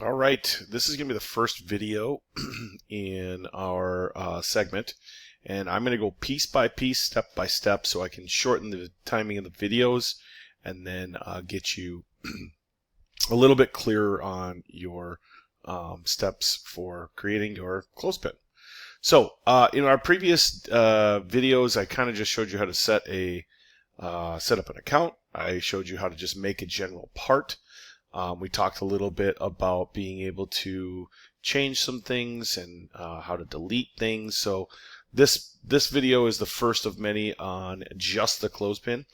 All right, this is going to be the first video in our segment, and I'm going to go piece by piece, step by step, so I can shorten the timing of the videos and then get you a little bit clearer on your steps for creating your clothespin. So in our previous videos, I kind of just showed you how to set up an account. I showed you how to just make a general part. We talked a little bit about being able to change some things and how to delete things. So this video is the first of many on just the clothespin.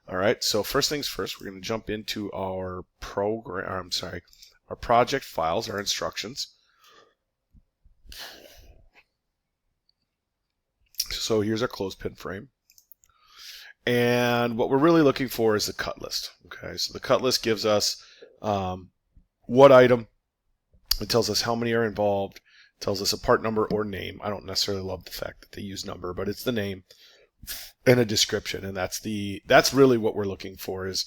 All right. So first things first, we're going to jump into our our project files, our instructions. So here's our clothespin frame. And what we're really looking for is the cut list. Okay. So the cut list gives us what item, it tells us how many are involved, it tells us a part number or name. I don't necessarily love the fact that they use number, but it's the name and a description, and that's really what we're looking for, is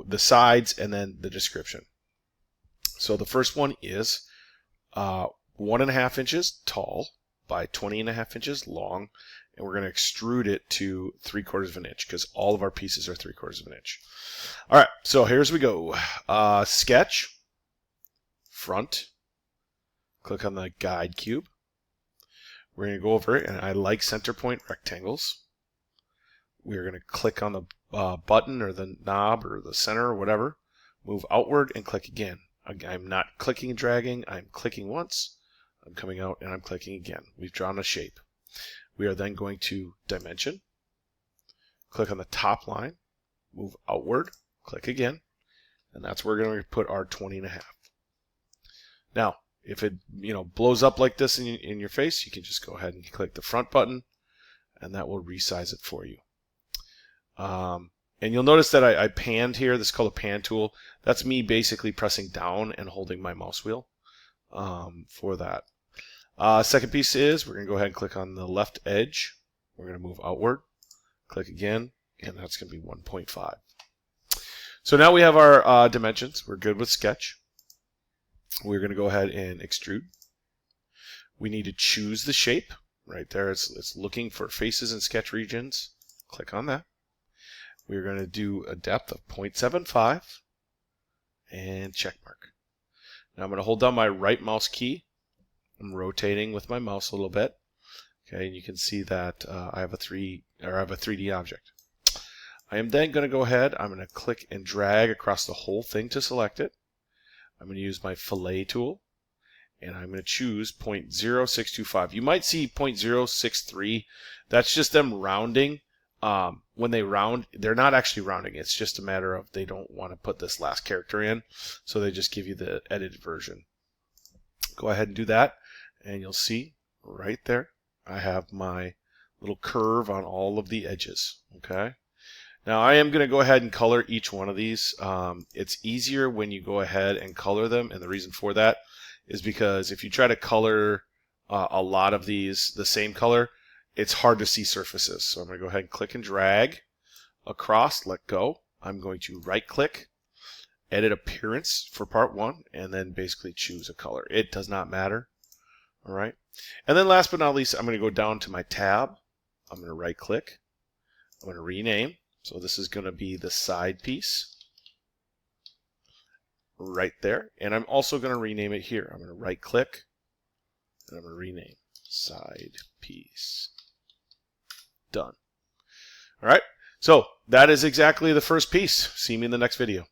the sides and then the description. So the first one is 1.5 inches tall by 20.5 inches long, and we're going to extrude it to 3/4 of an inch because all of our pieces are 3/4 of an inch. All right, so here's we go. Sketch, front, click on the guide cube. We're going to go over it, and I like center point rectangles. We're going to click on the button or the knob or the center or whatever, move outward and click again. I'm not clicking and dragging, I'm clicking once, I'm coming out and I'm clicking again. We've drawn a shape. We are then going to dimension, click on the top line, move outward, click again, and that's where we're going to put our 20.5. Now, if it blows up like this in your face, you can just go ahead and click the front button, and that will resize it for you. And you'll notice that I panned here. This is called a pan tool. That's me basically pressing down and holding my mouse wheel for that. Second piece is we're going to go ahead and click on the left edge. We're going to move outward, click again, and that's going to be 1.5. So now we have our dimensions. We're good with sketch. We're going to go ahead and extrude. We need to choose the shape. Right there, it's looking for faces and sketch regions. Click on that. We're going to do a depth of 0.75 and check mark. Now I'm going to hold down my right mouse key. I'm rotating with my mouse a little bit. Okay, and you can see that I have a 3D object. I am then going to go ahead, I'm going to click and drag across the whole thing to select it. I'm going to use my fillet tool, and I'm going to choose 0.0625. You might see 0.063. That's just them rounding. When they round, they're not actually rounding. It's just a matter of they don't want to put this last character in, so they just give you the edited version. Go ahead and do that, and you'll see right there I have my little curve on all of the edges. Okay. Now I am going to go ahead and color each one of these. It's easier when you go ahead and color them, and the reason for that is because if you try to color a lot of these the same color, it's hard to see surfaces. So I'm going to go ahead and click and drag across, let go. I'm going to right click, edit appearance for part 1, and then basically choose a color. It does not matter. All right. And then last but not least, I'm going to go down to my tab. I'm going to right click. I'm going to rename. So this is going to be the side piece right there. And I'm also going to rename it here. I'm going to right click and I'm going to rename side piece. Done. All right. So that is exactly the first piece. See me in the next video.